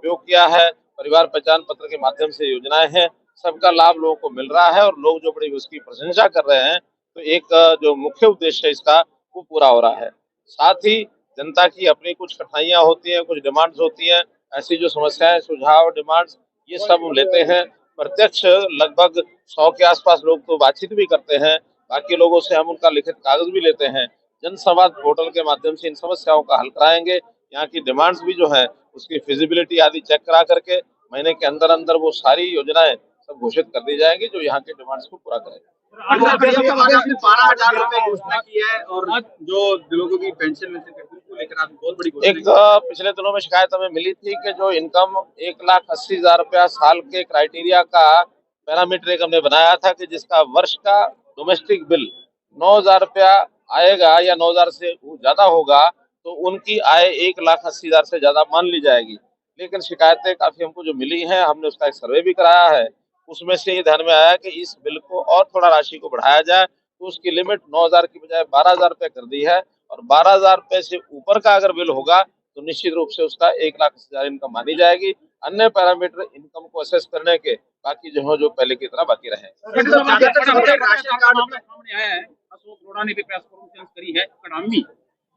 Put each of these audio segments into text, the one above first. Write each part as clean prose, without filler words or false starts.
उपयोग किया है। परिवार पहचान पत्र के माध्यम से योजनाएं हैं, सबका लाभ लोगों को मिल रहा है और लोग जो बड़ी उसकी प्रशंसा कर रहे हैं। तो एक जो मुख्य उद्देश्य है इसका वो पूरा हो रहा है। साथ ही जनता की अपनी कुछ कठिनाइयां होती हैं, कुछ डिमांड्स होती हैं, ऐसी जो समस्याएं, सुझाव, डिमांड्स ये सब हम लेते हैं। प्रत्यक्ष लगभग 100 के आसपास लोग तो बातचीत भी करते हैं। बाकी लोगों से हम उनका लिखित कागज भी लेते हैं। जनसंवाद पोर्टल के माध्यम से इन समस्याओं का हल कराएंगे। यहाँ की डिमांड्स भी जो है उसकी फिजिबिलिटी आदि चेक करा करके महीने के अंदर अंदर वो सारी योजनाएं सब घोषित कर दी जाएंगी जो यहाँ के डिमांड्स को पूरा करेंगे। 12,000 रुपए घोषणा की है और जो लोगों की पेंशन उसको लेकर आप बहुत बड़ी एक पिछले दिनों में शिकायत हमें मिली थी कि जो इनकम 1,80,000 रुपया साल के क्राइटेरिया का पैरामीटर एक हमने बनाया था कि जिसका वर्ष का डोमेस्टिक बिल 9,000 रुपया आएगा या 9,000 से ज्यादा होगा तो उनकी आय 1,80,000 से ज्यादा मान ली जाएगी। लेकिन शिकायतें काफी हमको जो मिली हैं, हमने उसका एक सर्वे भी कराया है। उसमें से ये ध्यान में आया कि इस बिल को और थोड़ा राशि को बढ़ाया जाए, तो उसकी लिमिट 9,000 की बजाय 12,000 रुपये कर दी है। और 12,000 रुपये से ऊपर का अगर बिल होगा तो निश्चित रूप से उसका 1,80,000 इनकम मानी जाएगी। अन्य पैरामीटर इनकम को असेस करने के बाकी जो है जो पहले की तरह बाकी रहे। अशोक अरोड़ा ने भी प्रेस कॉन्फ्रेंस करी है कड़ामी,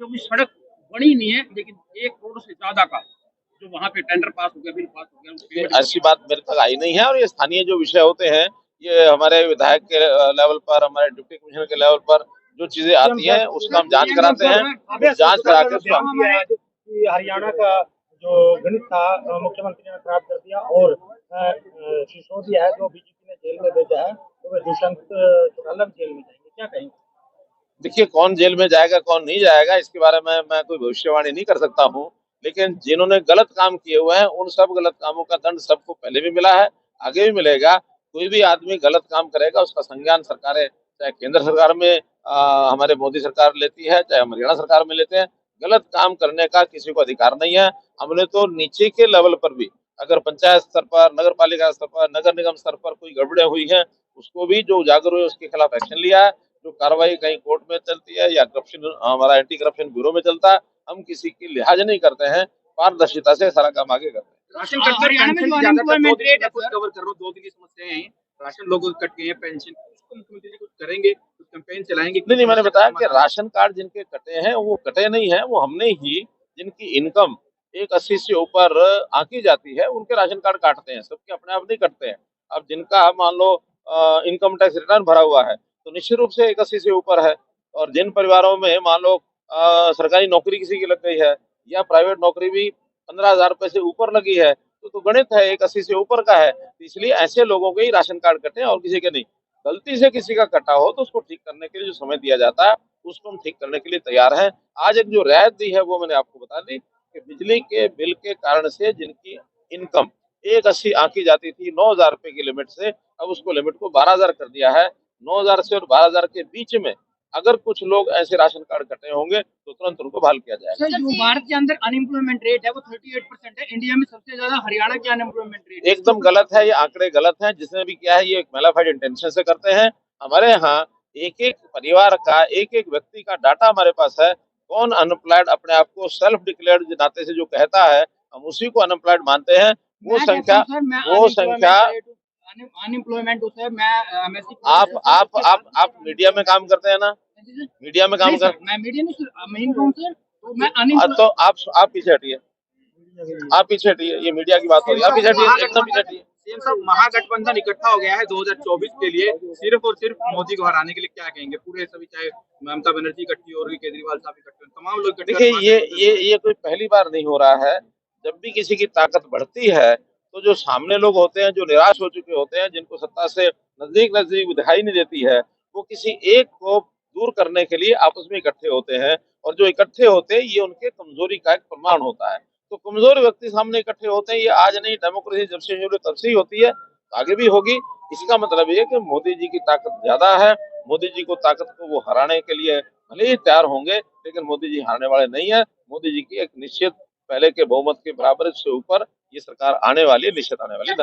जो कि सड़क बनी नहीं है लेकिन 1 करोड़ से ज्यादा का जो वहाँ पे टेंडर पास हो गया, बिल पास हो गया। ऐसी बात मेरे तक आई नहीं है और ये स्थानीय जो विषय होते हैं ये हमारे विधायक के लेवल पर, हमारे डिप्टी कमिश्नर के लेवल पर जो चीजें आती हैं उसका हम जांच कराते हैं। जांच करा के हरियाणा का जो गणित था मुख्यमंत्री ने खराब कर दिया और सिसोदिया है जो बीजेपी ने जेल में भेजा है तो वे दुष्यंत चौटाला जेल में जाएंगे, क्या कहेंगे? देखिए, कौन जेल में जाएगा कौन नहीं जाएगा इसके बारे में मैं कोई भविष्यवाणी नहीं कर सकता हूँ। लेकिन जिन्होंने गलत काम किए हुए हैं उन सब गलत कामों का दंड सबको पहले भी मिला है, आगे भी मिलेगा। कोई भी आदमी गलत काम करेगा उसका संज्ञान सरकारें, चाहे केंद्र सरकार में हमारे मोदी सरकार लेती है, चाहे हम हरियाणा सरकार में लेते हैं। गलत काम करने का किसी को अधिकार नहीं है। हमने तो नीचे के लेवल पर भी अगर पंचायत स्तर पर, नगर पालिका स्तर पर, नगर निगम स्तर पर कोई गड़बड़ियां हुई हैं उसको भी जो उजागर हुए उसके खिलाफ एक्शन लिया है। जो कार्रवाई कहीं कोर्ट में चलती है या करप्शन हमारा एंटी करप्शन ब्यूरो में चलता है, हम किसी की लिहाज नहीं करते हैं, पारदर्शिता से सारा काम आगे करते हैं। राशन कट पर कवर कर रहा हूँ, 2 दिन की समस्याएं हैं, राशन लोगों कट गए हैं, पेंशन मुख्यमंत्री जी कुछ करेंगे, कुछ कैंपेन चलाएंगे? नहीं, मैंने बताया कि राशन कार्ड जिनके कटे हैं वो कटे नहीं है, वो हमने ही जिनकी इनकम 1,80 से ऊपर आंकी जाती है उनके राशन कार्ड काटते हैं, सबके अपने आप नहीं कटते हैं। अब जिनका मान लो इनकम टैक्स रिटर्न भरा हुआ है तो निश्चित रूप से 1,80 से ऊपर है। और जिन परिवारों में मान लो सरकारी नौकरी किसी की लग गई है या प्राइवेट नौकरी भी 15,000 रुपए से ऊपर लगी है तो गणित है 1,80 से ऊपर का है, तो इसलिए ऐसे लोगों के ही राशन कार्ड कटे और किसी के नहीं। गलती से किसी का कटा हो तो उसको ठीक करने के लिए जो समय दिया जाता है उसको हम ठीक करने के लिए तैयार हैं। आज एक जो रियायत दी है वो मैंने आपको बता दी कि बिजली के बिल के कारण से जिनकी इनकम 1,80 आंकी जाती थी 9,000 रुपए की लिमिट से, अब उसको लिमिट को 12,000 कर दिया है। 9,000 से और 12,000 के बीच में अगर कुछ लोग ऐसे राशन कार्ड कटे होंगे तो तुरंत उनको बहाल किया जाएगा। जो भारत के अंदर अनएम्प्लॉयमेंट रेट है वो 38% है, इंडिया में सबसे ज्यादा हरियाणा की अनएम्प्लॉयमेंट रेट एकदम गलत है, ये आंकड़े गलत हैं। जिसने भी किया है ये एक मैलाफाइड इंटेंशन से करते हैं। हमारे यहाँ एक एक परिवार का, एक एक व्यक्ति का डाटा हमारे पास है। कौन अनएम्प्लॉयड अपने आप को सेल्फ डिक्लेयर्ड नाते से जो कहता है हम उसी को अनएम्प्लॉयड मानते हैं। वो संख्या अनएम्प्लॉयमेंट है। मैं आप मीडिया में काम करते हैं ना, मीडिया में काम कर, मैं मीडिया में तो मैं तो आप पीछे हटिए, आप पीछे हटिए, ये मीडिया की बात हो रही है, आप पीछे हटिए, एकदम पीछे हटिए। महागठबंधन इकट्ठा हो गया है 2024 के लिए, सिर्फ और सिर्फ मोदी को हराने के लिए, क्या कहेंगे? पूरे सभी, चाहे ममता बनर्जी इकट्ठी हो रही, केजरीवाल साहब इकट्ठे, तमाम लोग। देखिए, ये कोई पहली बार नहीं हो रहा है। जब भी किसी की ताकत बढ़ती है तो जो सामने लोग होते हैं, जो निराश हो चुके होते हैं, जिनको सत्ता से नजदीक दिखाई नहीं देती है, वो किसी एक को दूर करने के लिए आपस में इकट्ठे होते हैं। और जो इकट्ठे होते हैं ये उनके कमजोरी का एक प्रमाण होता है। तो कमजोर व्यक्ति सामने इकट्ठे होते हैं, ये आज नहीं, डेमोक्रेसी जब से शुरू तब से ही होती है, आगे भी होगी। इसका मतलब ये कि मोदी जी की ताकत ज्यादा है। मोदी जी को ताकत को वो हराने के लिए भले ही तैयार होंगे लेकिन मोदी जी हारने वाले नहीं है। मोदी जी की एक निश्चित पहले के बहुमत के बराबर से ऊपर ये सरकार आने वाली है, निश्चित आने वाली है।